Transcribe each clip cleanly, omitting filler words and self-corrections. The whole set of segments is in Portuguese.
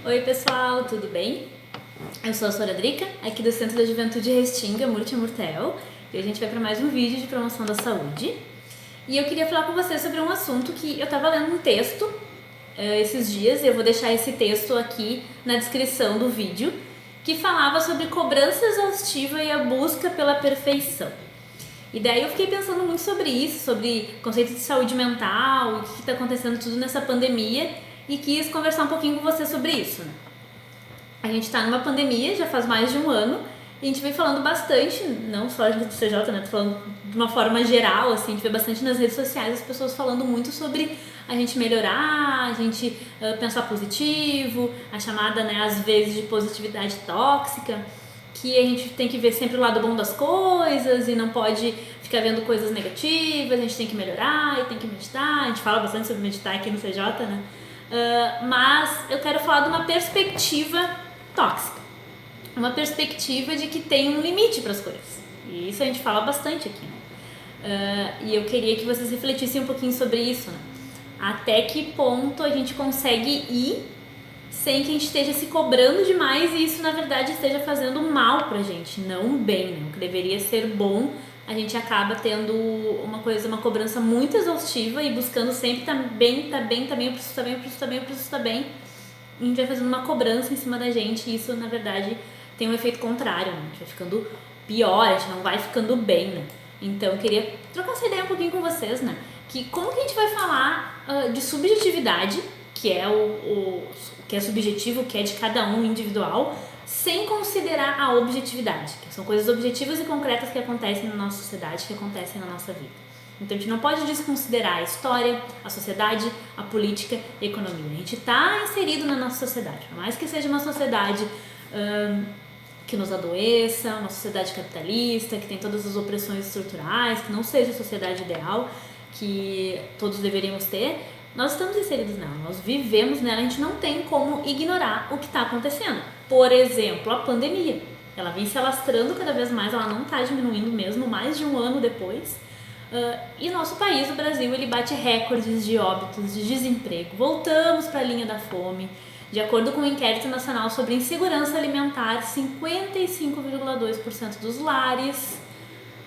Oi pessoal, tudo bem? Eu sou a Sora Drica, aqui do Centro da Juventude Restinga, Murti Murtel, e a gente vai para mais um vídeo de promoção da saúde. E eu queria falar com vocês sobre um assunto que eu estava lendo um texto esses dias, e eu vou deixar esse texto aqui na descrição do vídeo, que falava sobre cobrança exaustiva e a busca pela perfeição. E daí eu fiquei pensando muito sobre isso, sobre conceito de saúde mental, o que está acontecendo tudo nessa pandemia, e quis conversar um pouquinho com você sobre isso, né? A gente está numa pandemia, já faz mais de um ano, e a gente vem falando bastante, não só a gente do CJ, né? Tô falando de uma forma geral, assim, a gente vê bastante nas redes sociais as pessoas falando muito sobre a gente melhorar, a gente pensar positivo, a chamada, né, às vezes, de positividade tóxica, que a gente tem que ver sempre o lado bom das coisas e não pode ficar vendo coisas negativas, a gente tem que melhorar e tem que meditar. A gente fala bastante sobre meditar aqui no CJ, né? Mas eu quero falar de uma perspectiva tóxica, uma perspectiva de que tem um limite para as coisas, e isso a gente fala bastante aqui, né? E eu queria que vocês refletissem um pouquinho sobre isso, né? Até que ponto a gente consegue ir sem que a gente esteja se cobrando demais e isso na verdade esteja fazendo mal pra gente, não bem, né? O que deveria ser bom, a gente acaba tendo uma cobrança muito exaustiva e buscando sempre tá bem, eu preciso tá bem. E a gente vai fazendo uma cobrança em cima da gente e isso na verdade tem um efeito contrário, né? A gente vai ficando pior, a gente não vai ficando bem, né? Então eu queria trocar essa ideia um pouquinho com vocês, né? Que como que a gente vai falar de subjetividade, que é o que é subjetivo, que é de cada um individual, sem considerar a objetividade, que são coisas objetivas e concretas que acontecem na nossa sociedade, que acontecem na nossa vida. Então a gente não pode desconsiderar a história, a sociedade, a política e a economia. A gente está inserido na nossa sociedade, por mais que seja uma sociedade que nos adoeça, uma sociedade capitalista, que tem todas as opressões estruturais, que não seja a sociedade ideal que todos deveríamos ter, nós estamos inseridos nela, nós vivemos nela, a gente não tem como ignorar o que está acontecendo. Por exemplo, a pandemia, ela vem se alastrando cada vez mais, ela não está diminuindo mesmo, mais de um ano depois. E nosso país, o Brasil, ele bate recordes de óbitos, de desemprego. Voltamos para a linha da fome. De acordo com o Inquérito Nacional sobre Insegurança Alimentar, 55,2% dos lares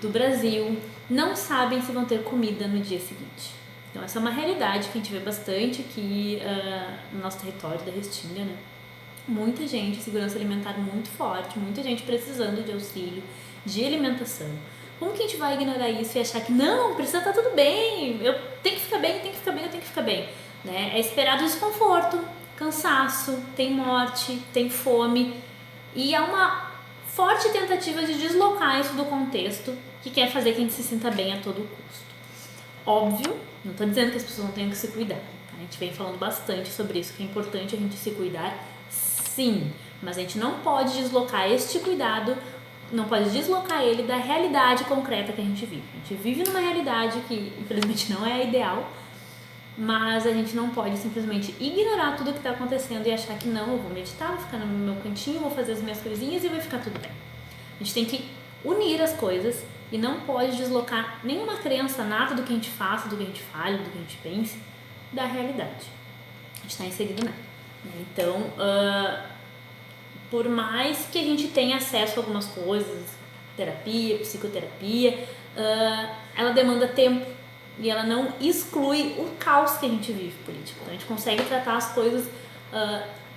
do Brasil não sabem se vão ter comida no dia seguinte. Então essa é uma realidade que a gente vê bastante aqui no nosso território da Restinga, né? Muita gente, segurança alimentar muito forte, muita gente precisando de auxílio, de alimentação. Como que a gente vai ignorar isso e achar que não, precisa estar tudo bem, eu tenho que ficar bem, eu tenho que ficar bem, né? É esperado desconforto, cansaço, tem morte, tem fome e há uma forte tentativa de deslocar isso do contexto que quer fazer que a gente se sinta bem a todo custo. Óbvio, não estou dizendo que as pessoas não tenham que se cuidar, tá? A gente vem falando bastante sobre isso, que é importante a gente se cuidar, sim, mas a gente não pode deslocar este cuidado, não pode deslocar ele da realidade concreta que a gente vive. A gente vive numa realidade que infelizmente não é a ideal, mas a gente não pode simplesmente ignorar tudo o que está acontecendo e achar que não, eu vou meditar, vou ficar no meu cantinho, vou fazer as minhas coisinhas e vai ficar tudo bem. A gente tem que unir as coisas e não pode deslocar nenhuma crença, nada do que a gente faça, do que a gente fale, do que a gente pense, da realidade. A gente está inserido nela. Então, por mais que a gente tenha acesso a algumas coisas, terapia, psicoterapia, ela demanda tempo e ela não exclui o caos que a gente vive político. Então, a gente consegue tratar as coisas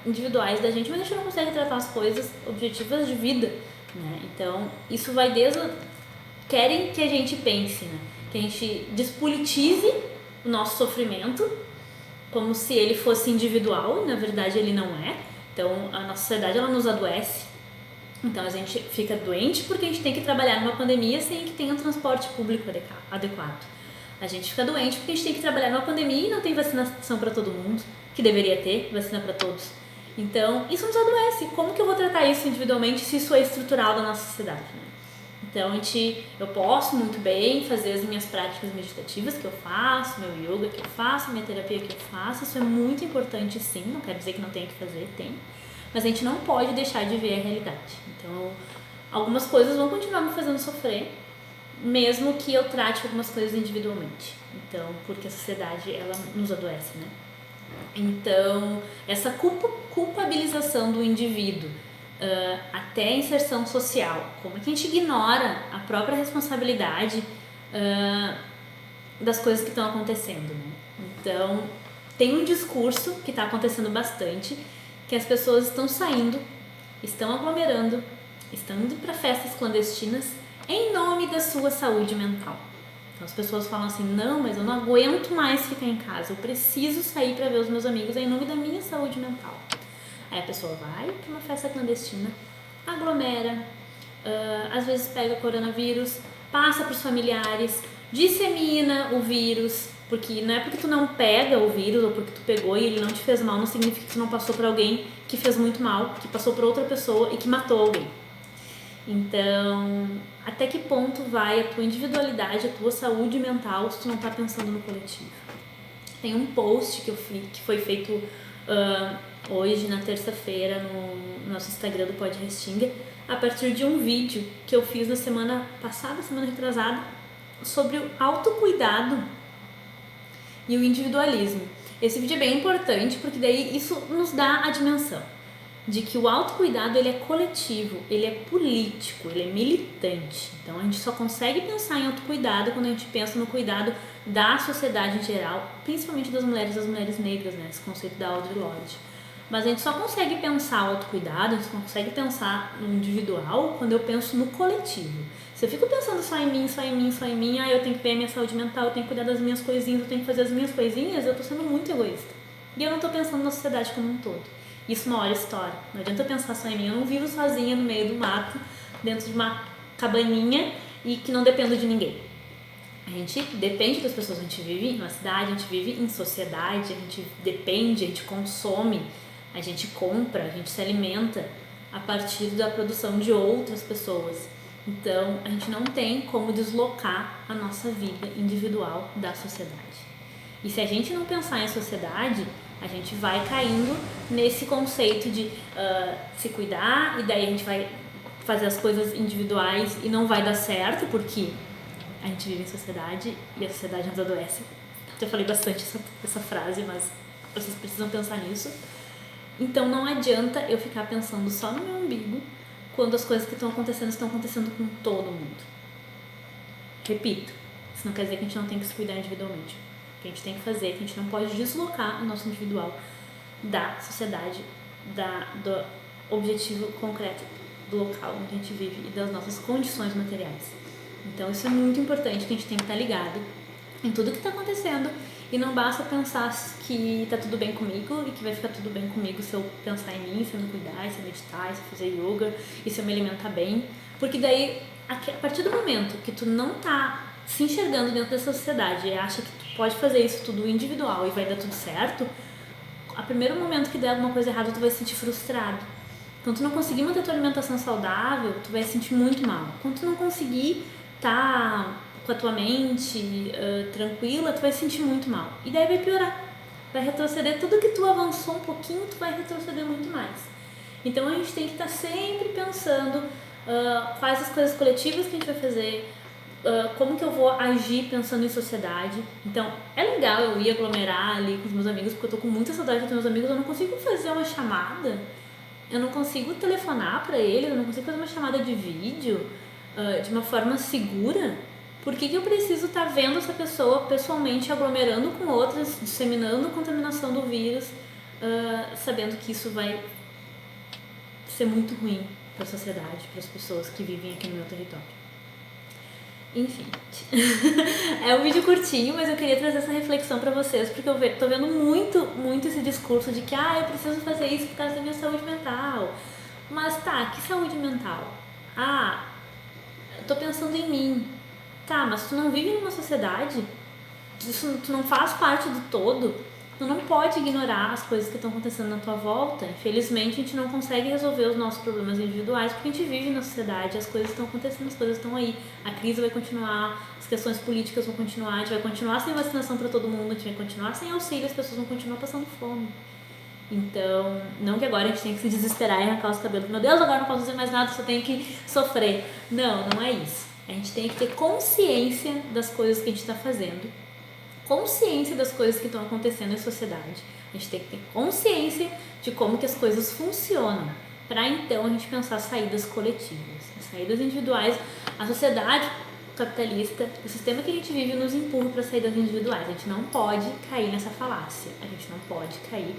individuais da gente, mas a gente não consegue tratar as coisas objetivas de vida, né? Então, isso vai desde... Querem que a gente pense, né? Que a gente despolitize o nosso sofrimento como se ele fosse individual, e na verdade ele não é. Então a nossa sociedade ela nos adoece, então a gente fica doente porque a gente tem que trabalhar numa pandemia sem que tenha um transporte público adequado. A gente fica doente porque a gente tem que trabalhar numa pandemia e não tem vacinação para todo mundo, que deveria ter vacina para todos. Então isso nos adoece. Como que eu vou tratar isso individualmente se isso é estrutural da nossa sociedade, né? Então eu posso muito bem fazer as minhas práticas meditativas que eu faço, meu yoga que eu faço, minha terapia que eu faço, isso é muito importante sim, não quer dizer que não tenha que fazer, tem, mas a gente não pode deixar de ver a realidade. Então algumas coisas vão continuar me fazendo sofrer, mesmo que eu trate algumas coisas individualmente, então porque a sociedade ela nos adoece, né? Então essa culpabilização do indivíduo, até a inserção social, como é que a gente ignora a própria responsabilidade das coisas que estão acontecendo, né? Então, tem um discurso que está acontecendo bastante, que as pessoas estão saindo, estão aglomerando, estão indo para festas clandestinas em nome da sua saúde mental. Então as pessoas falam assim, não, mas eu não aguento mais ficar em casa, eu preciso sair para ver os meus amigos em nome da minha saúde mental. Aí a pessoa vai para uma festa clandestina, aglomera, às vezes pega coronavírus, passa para os familiares, dissemina o vírus, porque não é porque tu não pega o vírus ou porque tu pegou e ele não te fez mal, não significa que tu não passou para alguém que fez muito mal, que passou para outra pessoa e que matou alguém. Então, até que ponto vai a tua individualidade, a tua saúde mental se tu não tá pensando no coletivo? Tem um post que eu fiz, que foi feito hoje, na terça-feira, no nosso Instagram do Pod Restinga, a partir de um vídeo que eu fiz na semana passada, semana retrasada, sobre o autocuidado e o individualismo. Esse vídeo é bem importante porque daí isso nos dá a dimensão de que o autocuidado ele é coletivo, ele é político, ele é militante. Então a gente só consegue pensar em autocuidado quando a gente pensa no cuidado da sociedade em geral, principalmente das mulheres negras, né? Esse conceito da Audre Lorde. Mas a gente só consegue pensar o autocuidado, a gente só consegue pensar no individual quando eu penso no coletivo. Se eu fico pensando só em mim, eu tenho que ver a minha saúde mental, eu tenho que cuidar das minhas coisinhas, eu tenho que fazer as minhas coisinhas, eu tô sendo muito egoísta. E eu não tô pensando na sociedade como um todo. Isso uma hora estoura. Não adianta eu pensar só em mim. Eu não vivo sozinha no meio do mato, dentro de uma cabaninha e que não dependo de ninguém. A gente depende das pessoas. A gente vive em uma cidade, a gente vive em sociedade, a gente depende, a gente consome, a gente compra, a gente se alimenta a partir da produção de outras pessoas. Então, a gente não tem como deslocar a nossa vida individual da sociedade. E se a gente não pensar em sociedade, a gente vai caindo nesse conceito de se cuidar e daí a gente vai fazer as coisas individuais e não vai dar certo porque a gente vive em sociedade e a sociedade nos adoece. Já falei bastante essa frase, mas vocês precisam pensar nisso. Então não adianta eu ficar pensando só no meu umbigo quando as coisas que estão acontecendo com todo mundo. Repito, isso não quer dizer que a gente não tem que se cuidar individualmente. O que a gente tem que fazer, que a gente não pode deslocar o nosso individual da sociedade, do objetivo concreto do local onde a gente vive e das nossas condições materiais. Então isso é muito importante, que a gente tem que estar ligado em tudo que está acontecendo e não basta pensar que está tudo bem comigo e que vai ficar tudo bem comigo se eu pensar em mim, se eu me cuidar, se eu meditar, se eu fazer yoga e se eu me alimentar bem, porque daí a partir do momento que tu não tá se enxergando dentro dessa sociedade e acha que tu pode fazer isso tudo individual e vai dar tudo certo, a primeiro momento que der alguma coisa errada tu vai se sentir frustrado. Quando tu não conseguir manter tua alimentação saudável, tu vai se sentir muito mal. Quando tu não conseguir estar com a tua mente tranquila, tu vai se sentir muito mal. E daí vai piorar. Vai retroceder. Tudo que tu avançou um pouquinho, tu vai retroceder muito mais. Então a gente tem que estar sempre pensando quais as coisas coletivas que a gente vai fazer, como que eu vou agir pensando em sociedade. Então é legal eu ir aglomerar ali com os meus amigos, porque eu tô com muita saudade dos meus amigos, eu não consigo fazer uma chamada, eu não consigo telefonar pra eles, eu não consigo fazer uma chamada de vídeo de uma forma segura. Por que eu preciso estar vendo essa pessoa pessoalmente aglomerando com outras, disseminando a contaminação do vírus, sabendo que isso vai ser muito ruim para a sociedade, para as pessoas que vivem aqui no meu território? Enfim, é um vídeo curtinho, mas eu queria trazer essa reflexão para vocês, porque eu tô vendo muito esse discurso de que eu preciso fazer isso por causa da minha saúde mental. Mas tá, que saúde mental? Eu tô pensando em mim. Tá, mas tu não vive numa sociedade, tu não faz parte do todo, tu não pode ignorar as coisas que estão acontecendo na tua volta. Infelizmente a gente não consegue resolver os nossos problemas individuais porque a gente vive na sociedade, as coisas estão acontecendo, as coisas estão aí, a crise vai continuar, as questões políticas vão continuar, a gente vai continuar sem vacinação para todo mundo, a gente vai continuar sem auxílio, as pessoas vão continuar passando fome. Então, não que agora a gente tenha que se desesperar e arrancar os cabelos, meu Deus, agora não posso fazer mais nada, só tenho que sofrer. Não é isso. A gente tem que ter consciência das coisas que a gente está fazendo, consciência das coisas que estão acontecendo na sociedade. A A gente tem que ter consciência de como que as coisas funcionam, para então a gente pensar saídas coletivas, saídas individuais. A sociedade capitalista, o sistema que a gente vive nos empurra para saídas individuais. A gente não pode cair nessa falácia, a gente não pode cair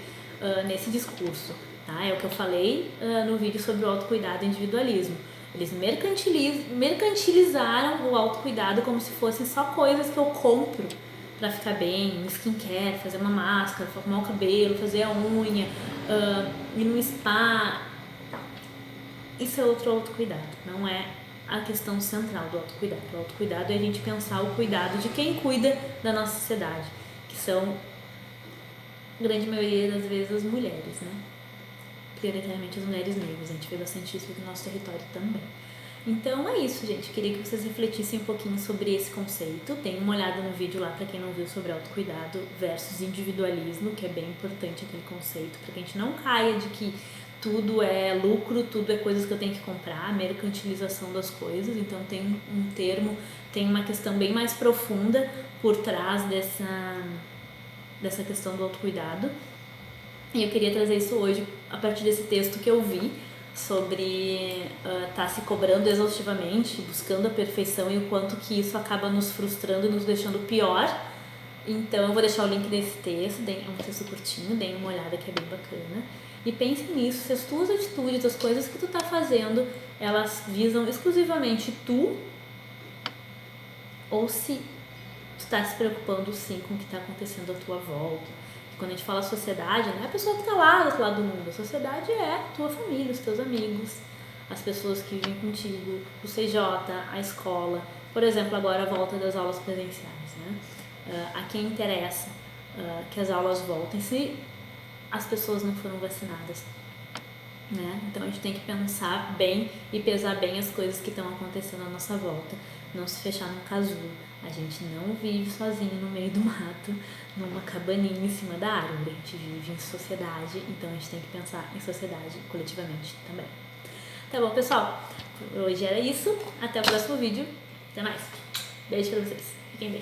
nesse discurso. Tá? É o que eu falei no vídeo sobre o autocuidado e individualismo. Eles mercantilizaram o autocuidado como se fossem só coisas que eu compro pra ficar bem, um skincare, fazer uma máscara, arrumar o cabelo, fazer a unha, ir no spa. Isso é outro autocuidado, não é a questão central do autocuidado. O autocuidado é a gente pensar o cuidado de quem cuida da nossa sociedade, que são, grande maioria das vezes, as mulheres, né? Prioritariamente as mulheres negras, a gente vê bastante isso aqui no nosso território também. Então é isso, gente. Queria que vocês refletissem um pouquinho sobre esse conceito. Deem uma olhada no vídeo lá para quem não viu sobre autocuidado versus individualismo, que é bem importante aquele conceito, para que a gente não caia de que tudo é lucro, tudo é coisas que eu tenho que comprar, mercantilização das coisas. Então tem um termo, tem uma questão bem mais profunda por trás dessa questão do autocuidado. E eu queria trazer isso hoje a partir desse texto que eu vi sobre tá se cobrando exaustivamente, buscando a perfeição e o quanto que isso acaba nos frustrando e nos deixando pior. Então eu vou deixar o link desse texto, é um texto curtinho, deem uma olhada que é bem bacana. E pense nisso, se as tuas atitudes, as coisas que tu tá fazendo, elas visam exclusivamente tu, ou se tu tá se preocupando sim com o que tá acontecendo à tua volta. Quando a gente fala sociedade, não é a pessoa que está lá do outro lado do mundo. A sociedade é a tua família, os teus amigos, as pessoas que vivem contigo, o CJ, a escola. Por exemplo, agora a volta das aulas presenciais, né? A quem interessa que as aulas voltem se as pessoas não foram vacinadas, né? Então a gente tem que pensar bem e pesar bem as coisas que estão acontecendo à nossa volta, não se fechar num casulo. A gente não vive sozinho no meio do mato, numa cabaninha em cima da árvore. A gente vive em sociedade, então a gente tem que pensar em sociedade coletivamente também. Tá bom, pessoal? Por hoje era isso. Até o próximo vídeo. Até mais. Beijo pra vocês. Fiquem bem.